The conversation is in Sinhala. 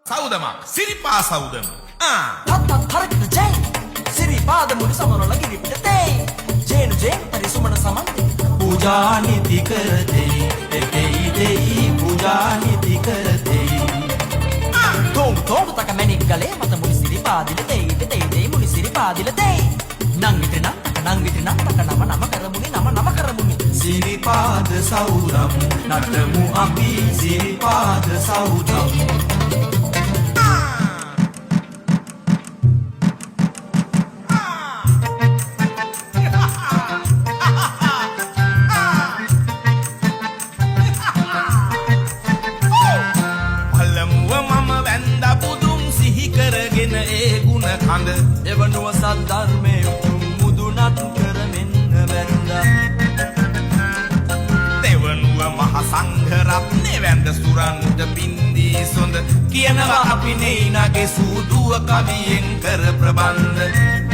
සෞදමක් සිරිපා සෞදම තත් හරකට ජේ සිරිපාද මුනි සමනල කිරිපිටතේ ජේනු ජේ පරිසුමන සමන්ති पूजा निधि कर दे देई पूजा निधि कर दे තෝඩු තක මැණික් ගලේ මත මුනි සිරිපාදිල දෙයි මුනි සිරිපාදිල දෙයි නං විතර නං තක නම කරමුනි නම කරමුනි සිරිපාද සෞරම් නටමු අපි සිරිපාද සෞරම් කඳ එවනුව සද්ධර්මයේ උතුම් මුදුනත් කරමින් වැන්දා දෙවනුව මහ සංඝ රත්නේ වැඳ සුරන්ට බින්දී සොඳ කියනවා අපි නෙයිනගේ සූදුව කවියෙන් කර ප්‍රබන්ධ